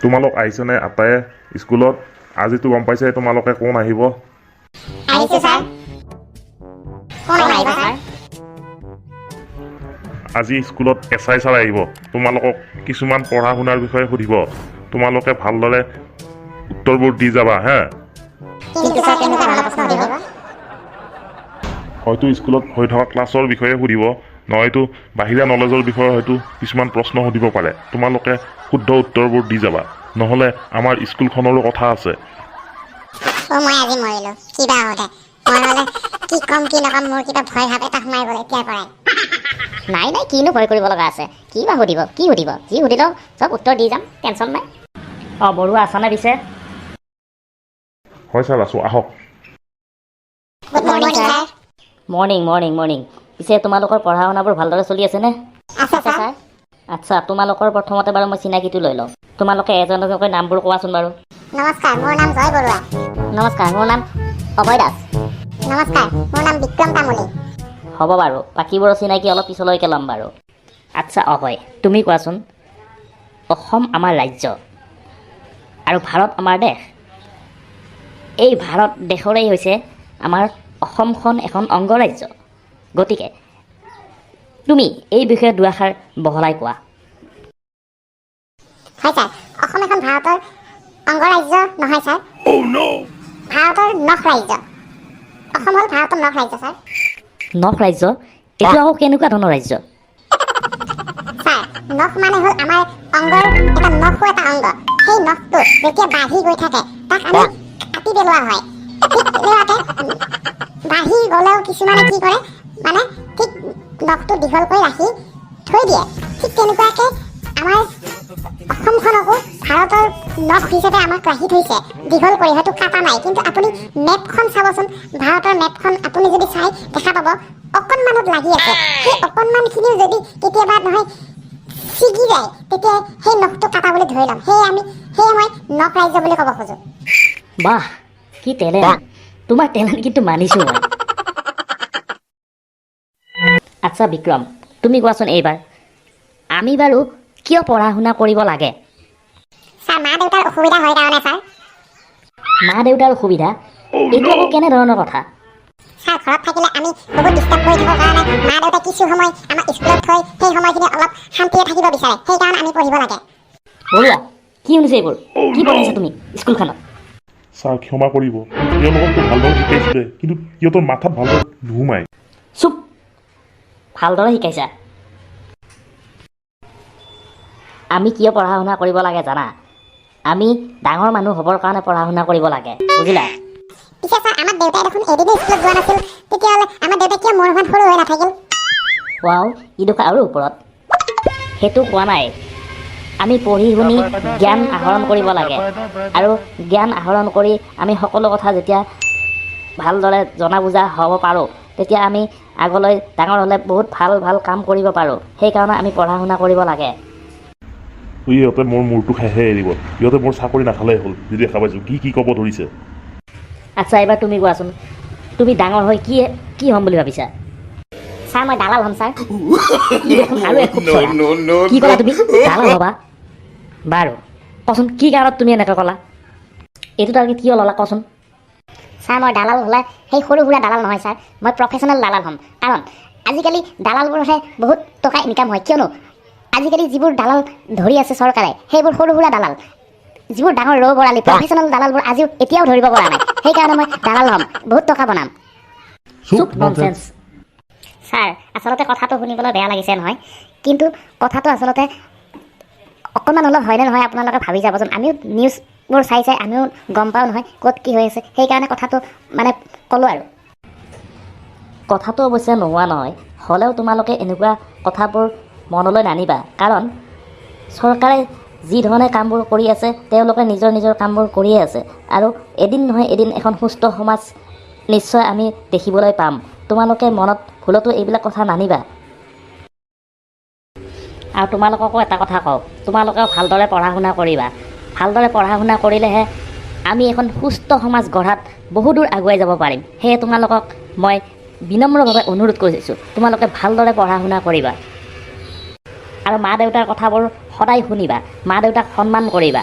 তোমালোক আহিছেনে আটায়ে স্কুলত? আজিতো গম পাইছে তোমালোকে কোন আহিব? আহিছে স্যার। কোন আহিব স্যার? আজি স্কুলত এছাই ছাৰ আহিব। তোমালোকক কিছুমান পঢ়া শুনাৰ বিষয়ে সুধিব। তোমালোকে ভালদৰে উত্তৰবোৰ দি যাবা হে। কিন্তু স্যাৰ কেনেকুৱা ধৰণৰ প্ৰশ্ন সুধিব? হয়তো স্কুলত হৈ থকা ক্লাছৰ বিষয়ে সুধিব, নহয়তো বাহিৰা নলেজৰ বিষয়ে হয়তো কিছুমান প্ৰশ্ন সুধিব পাৰে। তোমালোকে শুদ্ধ উত্তৰবোৰ দি যাবা, নহ'লে আমাৰ স্কুলখনৰো কথা আছে। মই আজি মৰিলো কিবা হওঁতে মই নহ'লে কি কম কি নকম মোৰ কিবা ভয় ভাৱ এটা সোমাই গ'ল এতিয়াৰ পৰাই। নাই নাই কিনো ভয় কৰিব লগা আছে, কি বা সুধিব যি সুধিলেও চব উত্তৰ দি যাম, টেনশ্যন নাই। বৰুৱা আছানে পিছে? হয় ছাৰ আছোঁ, আহক। Good morning sir. মৰ্নিং। পিছে তোমালোকৰ পঢ়া শুনাবোৰ ভালদৰে চলি আছেনে? আছে স্যাৰ। আচ্ছা, তোমালোকৰ প্ৰথমতে বাৰু মই চিনাকিটো লৈ লওঁ। তোমালোকে এজন এজনকৈ নামবোৰ কোৱাচোন বাৰু। নমস্কাৰ, মোৰ নাম জয় বৰুৱা। নমস্কাৰ, মোৰ নাম অভয় দাস। নমস্কাৰ, মোৰ নাম বিক্ৰম তামুলী। হ'ব বাৰু, বাকীবোৰৰ চিনাকি অলপ পিছলৈকে ল'ম বাৰু। আচ্ছা অভয়, তুমি কোৱাচোন, অসম আমাৰ ৰাজ্য আৰু ভাৰত আমাৰ দেশ। এই ভাৰত দেশৰেই হৈছে আমাৰ অসমখন এখন অংগৰাজ্য। গতিকে তুমি এই বিষয়ে দুআষাৰ বহলাই কোৱা। হয় স্যাৰ, অসম এখন ভাৰতৰ অংগৰাজ্য নহয় স্যাৰ। ভাৰতৰ নখ ৰাজ্য। অসম হ'ল ভাৰতৰ নখ ৰাজ্য স্যাৰ। নখ ৰাজ্য? এইটো আকৌ কেনেকুৱা ধৰণৰ ৰাজ্য? স্যাৰ, নখ মানে হ'ল আমাৰ অংগৰ এটা নখো এটা অংগ। সেই নখটো যেতিয়া বাঢ়ি গৈ থাকে তাক আমি কাটি পেলোৱা হয়। ঠিক তেনেকুৱাকে বাঢ়ি গ'লেও কিছুমানে কি কৰে মানে ঠিক নখটো দীঘল কৰি ৰাখি থৈ দিয়ে। ঠিক তেনেকুৱাকে আমাৰ অসমখনকো ভাৰতৰ নখ হিচাপে আমাক ৰাখি থৈছে দীঘল কৰি, হয়তো কাটা নাই। কিন্তু আপুনি মেপখন চাবচোন, ভাৰতৰ মেপখন আপুনি যদি চাই দেখা পাব অকণমানত লাগি আছে। সেই অকণমানখিনিও যদি কেতিয়াবা নহয় ছিগি যায় তেতিয়া সেই নখটো কাটা বুলি ধৰি ল'ম। সেয়ে মই নখ ৰাজ্য বুলি ক'ব খোজোঁ। বাহ, কি টেলেণ্ট! তোমাৰ টেলেণ্ট কিন্তু মানিছোঁ মই। আচ্ছা বিক্ৰম, তুমি কোৱাচোন এইবাৰ, আমি বাৰু কিয় পঢ়া শুনা কৰিব লাগে? স্যাৰ, মা দেউতাৰ অসুবিধা হয় কাৰণে স্যাৰ। মা দেউতাৰ অসুবিধা? এইটো আকৌ কেনেধৰণৰ কথা? স্যাৰ, ঘৰত থাকিলে আমি বহুত ডিষ্টাৰ্ব কৰি থাকোঁ কাৰণে মা দেউতাই কিছু সময় আমাক স্কুলত থৈ সেই সময়খিনি অলপ শান্তিৰে থাকিব বিচাৰে। সেইকাৰণে আমি পঢ়িব লাগে। বৰুৱা, কি শুনিছে এইবোৰ? কি পঢ়াইছা তুমি স্কুলখনত? ছাৰ ক্ষমা কৰিব, তেওঁলোককতো ভালদৰে শিকাইছিলে, কিন্তু সিহঁতৰ মাথাত ভালদৰে নোসোমায়। চুপ! ভালদৰে শিকাইছা? আমি কিয় পঢ়া শুনা কৰিব লাগে জানা? আমি ডাঙৰ মানুহ হ'বৰ কাৰণে পঢ়া শুনা কৰিব লাগে, বুজিলা? পিছে স্যাৰ, আমাৰ দেউতাই দেখোন এদিনো স্কুলত যোৱা নাছিল। তেতিয়াহ'লে আমাৰ দেউতাই কিয় মোৰ সমান সৰু হৈ নাথাকিল? ৱাও, ইডোখৰ আৰু ওপৰত। সেইটো কোৱা নাই। আমি পঢ়ি শুনি জ্ঞান আহৰণ কৰিব লাগে, আৰু জ্ঞান আহৰণ কৰি আমি সকলো কথা যেতিয়া ভালদৰে জনা বুজা হ'ব পাৰোঁ, তেতিয়া আমি আগলৈ ডাঙৰ হ'লে বহুত ভাল কাম কৰিব পাৰোঁ। সেইকাৰণে আমি পঢ়া শুনা কৰিব লাগে। ইহঁতে মোৰ মূৰটো খাইহে এৰিব। ইহঁতে মোৰ চাকৰি নাখালেই হ'ল, যদি দেখা পাইছোঁ কি ক'ব ধৰিছে। আচ্ছা, এইবাৰ তুমি কোৱাচোন, তুমি ডাঙৰ হৈ কি হ'ম বুলি ভাবিছা? স্যাৰ, মই দালাল হ'ম স্যাৰ। আৰু এক খুব চলা। কি ক'লা তুমি? দালাল হ'বা? বাৰু কচোন, কি কাৰণত তুমি এনেকৈ ক'লা? এইটো টাৰ্গেট কিয় ল'লা কচোন? স্যাৰ, মই দালাল হ'লে সেই সৰু সুৰা দালাল নহয় স্যাৰ, মই প্ৰফেশ্যনেল দালাল হ'ম। কাৰণ আজিকালি দালালবোৰহে বহুত টকা ইনকাম হয়। কিয়নো আজিকালি যিবোৰ দালাল ধৰি আছে চৰকাৰে, সেইবোৰ সৰু সুৰা দালাল। যিবোৰ ডাঙৰ ৰৌ বৰালি প্ৰফেশ্যনেল দালালবোৰ এতিয়াও ধৰিব পৰা নাই। সেইকাৰণে মই দালাল হ'ম, বহুত টকা বনাম। চুপ, ননচেন্স। স্যাৰ, আচলতে কথাটো শুনিবলৈ বেয়া লাগিছে নহয়, কিন্তু কথাটো আচলতে অকণমান অলপ হয়নে নহয় আপোনালোকে ভাবি যাবচোন। আমিও নিউজবোৰ চাই আমিও গম পাওঁ নহয় ক'ত কি হৈ আছে। সেইকাৰণে কথাটো মানে ক'লোঁ আৰু। কথাটো অৱশ্যে নোহোৱা নহয়, হ'লেও তোমালোকে এনেকুৱা কথাবোৰ মনলৈ নানিবা। কাৰণ চৰকাৰে যি ধৰণে কামবোৰ কৰি আছে, তেওঁলোকে নিজৰ কামবোৰ কৰিয়ে আছে, আৰু এদিন নহয় এদিন এখন সুস্থ সমাজ নিশ্চয় আমি দেখিবলৈ পাম। তোমালোকে মনত ভুলতো এইবিলাক কথা নানিবা। আৰু তোমালোককো এটা কথা কওঁ, তোমালোকেও ভালদৰে পঢ়া শুনা কৰিবা। ভালদৰে পঢ়া শুনা কৰিলেহে আমি এখন সুস্থ সমাজ গঢ়াত বহুদূৰ আগুৱাই যাব পাৰিম। সেয়ে তোমালোকক মই বিনম্ৰভাৱে অনুৰোধ কৰিছোঁ, তোমালোকে ভালদৰে পঢ়া শুনা কৰিবা। আৰু মা দেউতাৰ কথাবোৰ সদায় শুনিবা, মা দেউতাক সন্মান কৰিবা।